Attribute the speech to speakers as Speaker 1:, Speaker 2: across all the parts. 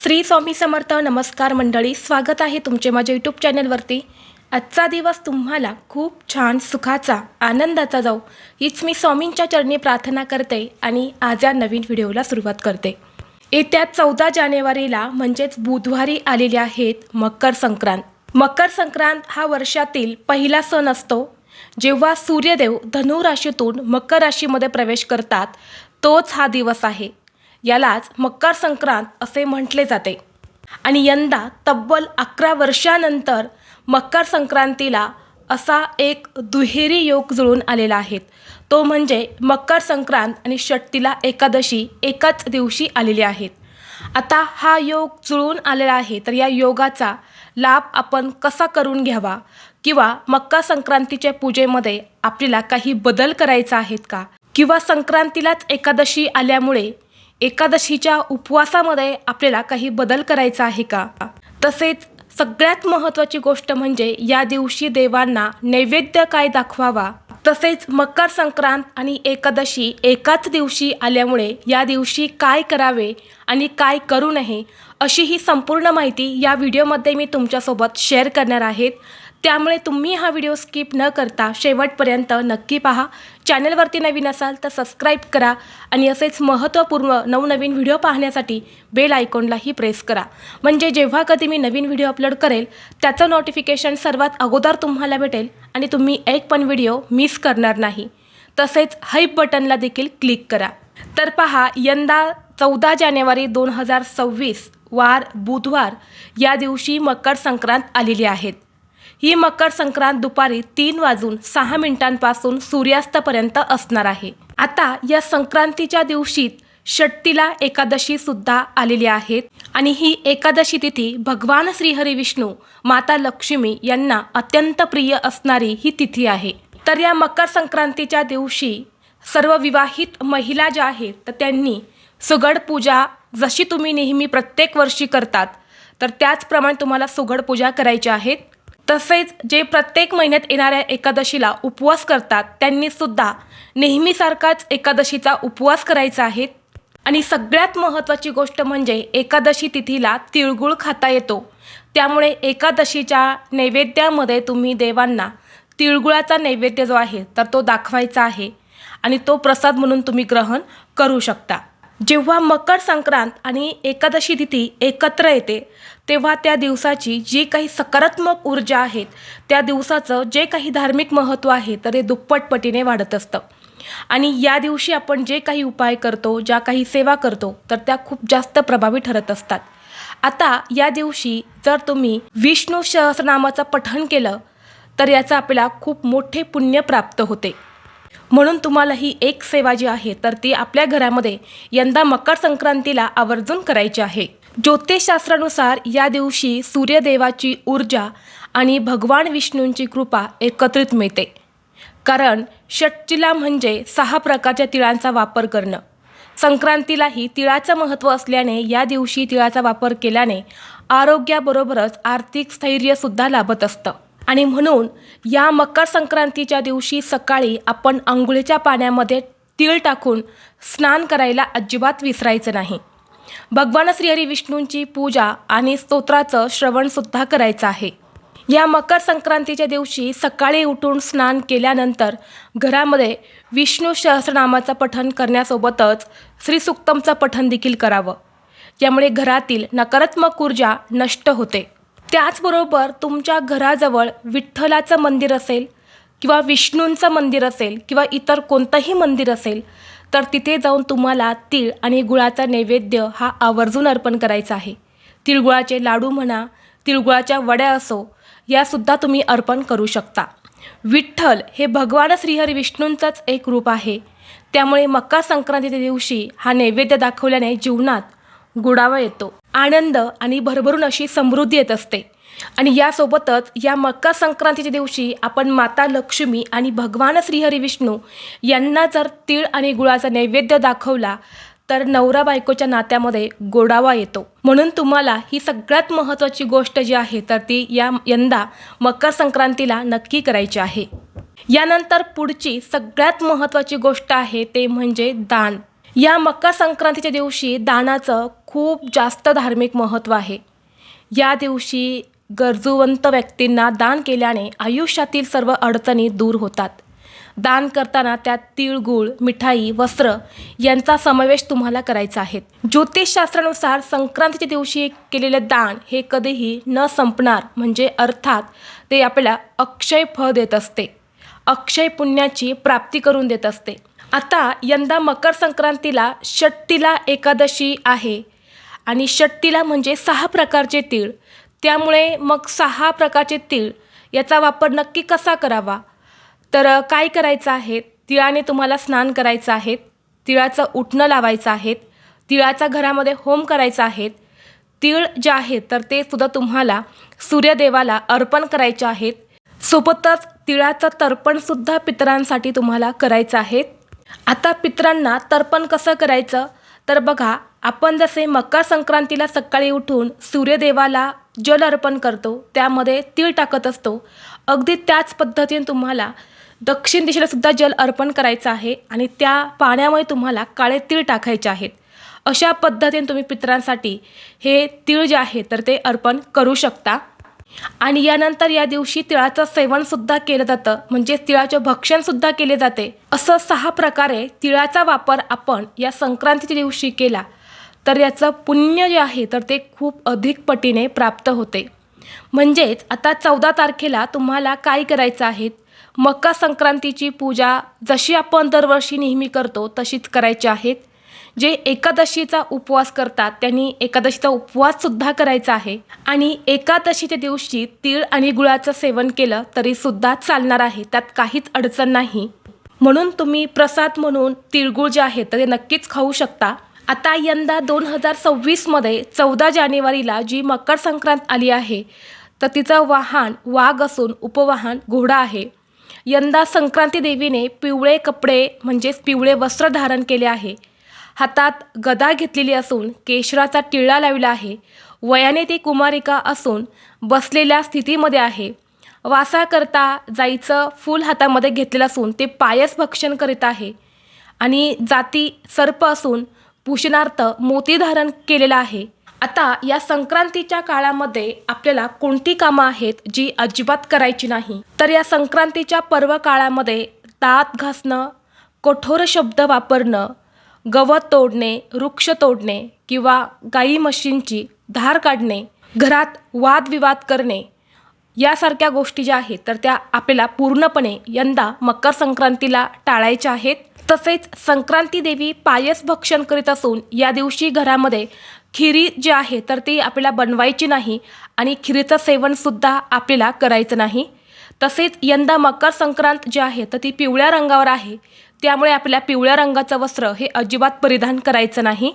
Speaker 1: श्री स्वामी समर्थ. नमस्कार मंडळी, स्वागत आहे तुमचे माझ्या यूट्यूब चॅनलवरती. आजचा दिवस तुम्हाला खूप छान सुखाचा आनंदाचा जाऊ हीच मी स्वामींच्या चरणी प्रार्थना करते आणि आज या नवीन व्हिडिओला सुरुवात करते. येत्या 14 जानेवारीला म्हणजेच बुधवारी आलेले आहेत मकर संक्रांत. मकर संक्रांत हा वर्षातील पहिला सण असतो. जेव्हा सूर्यदेव धनु राशीतून मकर राशीमध्ये प्रवेश करतात तोच हा दिवस आहे. यालाच मकर संक्रांत असे म्हटले जाते. आणि यंदा तब्बल 11 वर्षानंतर मकर संक्रांतीला असा एक दुहेरी योग जुळून आलेला आहे. तो म्हणजे मकर संक्रांत आणि षष्ठीला एकादशी एकाच दिवशी आलेली आहेत. आता हा योग जुळून आलेला आहे, तर या योगाचा लाभ आपण कसा करून घ्यावा किंवा मकर संक्रांतीच्या पूजेमध्ये आपल्याला काही बदल करायचा आहेत का, किंवा संक्रांतीलाच एकादशी आल्यामुळे एकादशीच्या उपवासामध्ये आपल्याला काही बदल करायचा आहे का. तसेच सगळ्यात महत्त्वाची गोष्ट म्हणजे या दिवशी देवांना नैवेद्य काय दाखवावा. तसेच मकर संक्रांत आणि एकादशी एकाच दिवशी आल्यामुळे या दिवशी काय करावे आणि काय करू नये अशी ही संपूर्ण माहिती या व्हिडिओमध्ये मी तुमच्यासोबत शेअर करणार आहेत. त्यामुळे तुम्ही हा व्हिडिओ स्किप न करता शेवटपर्यंत नक्की पहा. चॅनलवरती नवीन असाल तर सबस्क्राईब करा आणि असेच महत्त्वपूर्ण नवनवीन व्हिडिओ पाहण्यासाठी बेल आयकॉनलाही प्रेस करा. म्हणजे जेव्हा कधी मी नवीन व्हिडिओ अपलोड करेल त्याचं नोटिफिकेशन सर्वात अगोदर तुम्हाला भेटेल आणि तुम्ही एक पण व्हिडिओ मिस करणार नाही. तसेच हाईप बटनला देखील क्लिक करा. तर पहा, यंदा 14 जानेवारी 2026 वार बुधवार या दिवशी मकर संक्रांत आलेली आहेत. ही मकर संक्रांत दुपारी 3:06 सूर्यास्तापर्यंत असणार आहे. आता या संक्रांतीच्या दिवशी षष्ठीला एकादशी सुद्धा आलेली आहेत आणि ही एकादशी तिथी भगवान श्रीहरी विष्णू माता लक्ष्मी यांना अत्यंत प्रिय असणारी ही तिथी आहे. तर या मकर संक्रांतीच्या दिवशी सर्व विवाहित महिला ज्या आहेत तर त्यांनी सुगड पूजा जशी तुम्ही नेहमी प्रत्येक वर्षी करतात तर त्याचप्रमाणे तुम्हाला सुगड पूजा करायची आहेत. तसेच जे प्रत्येक महिन्यात येणाऱ्या एकादशीला उपवास करतात त्यांनी सुद्धा नेहमीसारखाच एकादशीचा उपवास करायचा आहे. आणि सगळ्यात महत्त्वाची गोष्ट म्हणजे एकादशी तिथीला तिळगुळ खाता येतो. त्यामुळे एकादशीच्या नैवेद्यामध्ये तुम्ही देवांना तिळगुळाचा नैवेद्य जो आहे तर तो दाखवायचा आहे आणि तो प्रसाद म्हणून तुम्ही ग्रहण करू शकता. जेव्हा मकर संक्रांत आणि एकादशी तिथी एकत्र येते तेव्हा त्या दिवसाची जी काही सकारात्मक ऊर्जा आहेत त्या दिवसाचं जे काही धार्मिक महत्त्व आहे तर ते दुप्पटपटीने वाढत असतं. आणि या दिवशी आपण जे काही उपाय करतो, ज्या काही सेवा करतो तर त्या खूप जास्त प्रभावी ठरत असतात. आता या दिवशी जर तुम्ही विष्णू सहस्रनामाचं पठण केलं तर याचं आपल्याला खूप मोठे पुण्य प्राप्त होते. म्हणून तुम्हाला ही एक सेवा जी आहे तर ती आपल्या घरामध्ये यंदा मकर संक्रांतीला आवर्जून करायची आहे. ज्योतिषशास्त्रानुसार या दिवशी सूर्यदेवाची ऊर्जा आणि भगवान विष्णूंची कृपा एकत्रित मिळते. कारण षष्ठीला म्हणजे 6 प्रकारच्या तिळांचा वापर करणं, संक्रांतीलाही तिळाचं महत्त्व असल्याने या दिवशी तिळाचा वापर केल्याने आरोग्याबरोबरच आर्थिक स्थैर्यसुद्धा लाभत असतं. आणि म्हणून या मकर संक्रांतीच्या दिवशी सकाळी आपण अंघोळीच्या पाण्यामध्ये तीळ टाकून स्नान करायला अजिबात विसरायचं नाही. भगवान श्रीहरी विष्णूंची पूजा आणि स्तोत्राचं श्रवणसुद्धा करायचं आहे. या मकर संक्रांतीच्या दिवशी सकाळी उठून स्नान केल्यानंतर घरामध्ये विष्णू सहस्रनामाचं पठण करण्यासोबतच श्रीसूक्तमचं पठण देखील करावं. यामुळे घरातील नकारात्मक ऊर्जा नष्ट होते. त्याचबरोबर तुमच्या घराजवळ विठ्ठलाचं मंदिर असेल किंवा विष्णूंचं मंदिर असेल किंवा इतर कोणतंही मंदिर असेल तर तिथे जाऊन तुम्हाला तीळ आणि गुळाचा नैवेद्य हा आवर्जून अर्पण करायचा आहे. तिळगुळाचे लाडू म्हणा, तिळगुळाच्या वड्या असो यासुद्धा तुम्ही अर्पण करू शकता. विठ्ठल हे भगवान श्रीहरी विष्णूंचंच एक रूप आहे. त्यामुळे मकर संक्रांतीच्या दिवशी हा नैवेद्य दाखवल्याने जीवनात गोडावा येतो, आनंद आणि भरभरून अशी समृद्धी येत असते. आणि यासोबतच या मकर संक्रांतीच्या दिवशी आपण माता लक्ष्मी आणि भगवान श्रीहरी विष्णू यांना जर तीळ आणि गुळाचा नैवेद्य दाखवला तर नवरा बायकोच्या नात्यामध्ये गोडावा येतो. म्हणून तुम्हाला ही सगळ्यात महत्त्वाची गोष्ट जी आहे तर ती यंदा मकर संक्रांतीला नक्की करायची आहे. यानंतर पुढची सगळ्यात महत्त्वाची गोष्ट आहे ते म्हणजे दान. या मकर संक्रांतीच्या दिवशी दानाचं खूप जास्त धार्मिक महत्त्व आहे. या दिवशी गरजूवंत व्यक्तींना दान केल्याने आयुष्यातील सर्व अडचणी दूर होतात. दान करताना त्यात तीळ, गूळ, मिठाई, वस्त्र यांचा समावेश तुम्हाला करायचा आहे. ज्योतिषशास्त्रानुसार संक्रांतीच्या दिवशी केलेले दान हे कधीही न संपणार, म्हणजे अर्थात ते आपल्याला अक्षय फळ देत असते, अक्षय पुण्याची प्राप्ती करून देत असते. आता यंदा मकर संक्रांतीला षट्टिला एकादशी आहे आणि षट्टिला म्हणजे 6 प्रकारचे तीळ. त्यामुळे मग 6 प्रकारचे तीळ याचा वापर नक्की कसा करावा, तर काय करायचं आहे, तिळाने तुम्हाला स्नान करायचं आहे, तिळाचं उटणं लावायचं आहे, तिळाचा घरामध्ये होम करायचा आहे. तीळ जे आहेत तर ते सुद्धा तुम्हाला सूर्यदेवाला अर्पण करायचे आहेत. सोबतच तिळाचं तर्पणसुद्धा पितरांसाठी तुम्हाला करायचं आहे. आता पितरांना तर्पण कसं करायचं, तर बघा, आपण जसे मकर संक्रांतीला सकाळी उठून सूर्यदेवाला जल अर्पण करतो, त्यामध्ये तीळ टाकत असतो, अगदी त्याच पद्धतीने तुम्हाला दक्षिण दिशेला सुद्धा जल अर्पण करायचं आहे आणि त्या पाण्यामध्ये तुम्हाला काळे तीळ टाकायचे आहेत. अशा पद्धतीने तुम्ही पितरांसाठी हे तीळ जे आहे तर ते अर्पण करू शकता. आणि यानंतर या दिवशी तिळाचं सेवनसुद्धा केलं जातं, म्हणजे तिळाचे भक्षणसुद्धा केले जाते. असं 6 प्रकारे तिळाचा वापर आपण या संक्रांतीच्या दिवशी केला तर याचं पुण्य जे आहे तर ते खूप अधिक पटीने प्राप्त होते. म्हणजेच आता 14 तारखेला तुम्हाला काय करायचं आहे, मकर संक्रांतीची पूजा जशी आपण दरवर्षी नेहमी करतो तशीच करायची आहे. जे एकादशीचा उपवास करतात त्यांनी एकादशीचा उपवाससुद्धा करायचा आहे आणि एकादशीच्या दिवशी तीळ आणि गुळाचं सेवन केलं तरीसुद्धा चालणार आहे, त्यात काहीच अडचण नाही. म्हणून तुम्ही प्रसाद म्हणून तिळगुळ जे आहे तर ते नक्कीच खाऊ शकता. आता यंदा 2026मध्ये 14 जानेवारीला जी मकर संक्रांत आली आहे तर तिचं वाहन वाघ असून उपवाहन घोडा आहे. यंदा संक्रांती देवीने पिवळे कपडे म्हणजेच पिवळे वस्त्र धारण केले आहे. हातात गदा घेतलेली असून केशराचा टिळा लावला आहे. वयाने ती कुमारिका असून बसलेल्या स्थितीमध्ये आहे. वासाकरता जाईचं फूल हातामध्ये घेतलेलं असून ते पायस भक्षण करीत आहे आणि जाती सर्प असून पूजनार्थ मोती धारण केलेला आहे. आता या संक्रांतीच्या काळामध्ये आपल्याला कोणती कामं आहेत जी अजिबात करायची नाही, तर या संक्रांतीच्या पर्व काळामध्ये दात घासणं, कठोर शब्द वापरणं, गवत तोडणे, वृक्ष तोडणे किंवा गाई म्हशींची धार काढणे, घरात वादविवाद करणे यासारख्या गोष्टी ज्या आहेत तर त्या आपल्याला पूर्णपणे यंदा मकर संक्रांतीला टाळायच्या आहेत. तसेच संक्रांती देवी पायस भक्षण करीत असून या दिवशी घरामध्ये खिरी जी आहे तर ती आपल्याला बनवायची नाही आणि खिरीचं सेवनसुद्धा आपल्याला करायचं नाही. तसेच यंदा मकर संक्रांत जी आहे तर ती पिवळ्या रंगावर आहे, त्यामुळे आपल्याला पिवळ्या रंगाचं वस्त्र हे अजिबात परिधान करायचं नाही.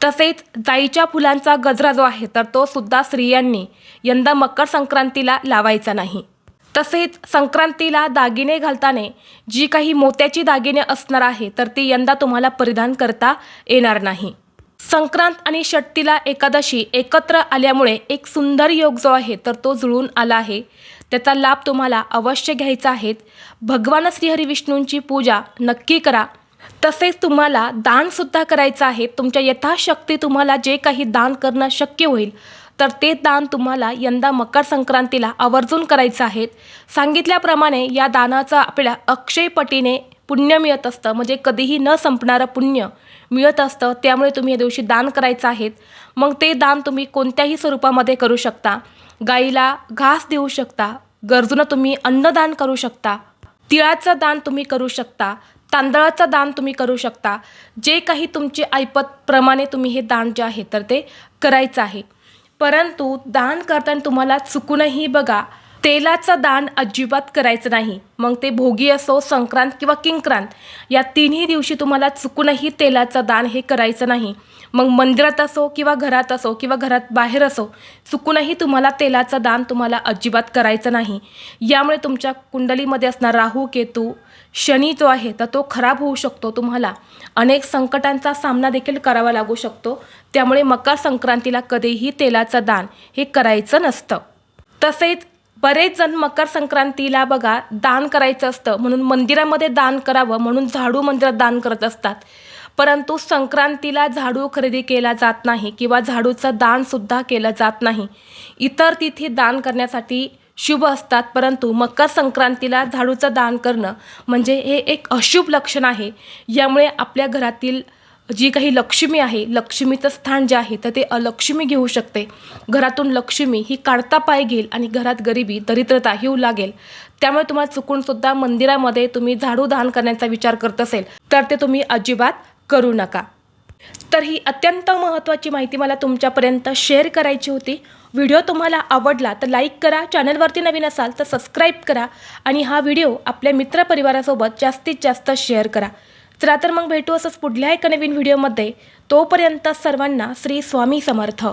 Speaker 1: तसेच जाईच्या फुलांचा गजरा जो आहे तर तो सुद्धा स्त्रियांनी यंदा मकर संक्रांतीला लावायचा नाही. तसेच संक्रांतीला दागिने घालताना जी काही मोत्याची दागिने असणार आहे तर ती यंदा तुम्हाला परिधान करता येणार नाही. संक्रांत आणि षट्टिला एकादशी एकत्र आल्यामुळे एक सुंदर योग जो आहे तर तो जुळून आला आहे. त्याचा लाभ तुम्हाला अवश्य घ्यायचा आहे. भगवान श्रीहरी विष्णूंची पूजा नक्की करा. तसेच तुम्हाला दानसुद्धा करायचं आहे. तुमच्या यथाशक्ती तुम्हाला जे काही दान करणं शक्य होईल तर ते दान तुम्हाला यंदा मकर संक्रांतीला आवर्जून करायचं आहे. सांगितल्याप्रमाणे या दानाचं आपल्याला अक्षय पटीने पुण्य मिळत असतं, म्हणजे कधीही न संपणारं पुण्य मिळत असतं. त्यामुळे तुम्ही या दिवशी दान करायचं आहे. मग ते दान तुम्ही कोणत्याही स्वरूपामध्ये करू शकता. गाईला घास देऊ शकता, गरजूंना तुम्ही अन्नदान करू शकता, तिळाचं दान तुम्ही करू शकता, तांदळाचं दान तुम्ही करू शकता. जे काही तुमचे ऐपतप्रमाणे तुम्ही हे दान जे आहे तर ते करायचं आहे. परंतु दान करताना तुम्हाला चुकूनही बघा, तेलाचं दान अजिबात करायचं नाही. मग ते भोगी असो, संक्रांत किंवा किंक्रांत या तिन्ही दिवशी तुम्हाला चुकूनही तेलाचं दान हे करायचं नाही. मग मंदिरात असो किंवा घरात असो किंवा घरात बाहेर असो, चुकूनही तुम्हाला तेलाचं दान तुम्हाला अजिबात करायचं नाही. यामुळे तुमच्या कुंडलीमध्ये असणारा राहू, केतू, शनी जो आहे तर तो खराब होऊ शकतो. तुम्हाला अनेक संकटांचा सामना देखील करावा लागू शकतो. त्यामुळे मकर संक्रांतीला कधीही तेलाचं दान हे करायचं नसतं. तसेच बरेच जण मकर संक्रांतीला बघा दान करायचं असतं म्हणून मंदिरामध्ये दान करावं म्हणून झाडू मंदिरात दान करत असतात. परंतु संक्रांतीला झाडू खरेदी केला जात नाही किंवा झाडूचं दानसुद्धा केलं जात नाही. इतर तिथी दान करण्यासाठी शुभ असतात, परंतु मकर संक्रांतीला झाडूचं दान करणं म्हणजे हे एक अशुभ लक्षण आहे. यामुळे आपल्या घरातील जी काही लक्ष्मी आहे, लक्ष्मीचं स्थान जे आहे तर ते अलक्ष्मी घेऊ शकते. घरातून लक्ष्मी ही काढता पाय घेईल आणि घरात गरिबी दरिद्रता येऊ लागेल. त्यामुळे तुम्हाला चुकूनसुद्धा मंदिरामध्ये तुम्ही झाडू दान करण्याचा विचार करत असेल तर ते तुम्ही अजिबात करू नका. तर ही अत्यंत महत्त्वाची माहिती मला तुमच्यापर्यंत शेअर करायची होती. व्हिडिओ तुम्हाला आवडला तर लाईक करा, चॅनलवरती नवीन असाल तर सबस्क्राईब करा आणि हा व्हिडिओ आपल्या मित्रपरिवारासोबत जास्तीत जास्त शेअर करा. चला तर मग भेटू असंच पुढल्या एका नवीन व्हिडिओमध्ये. तोपर्यंत सर्वांना श्री स्वामी समर्थ.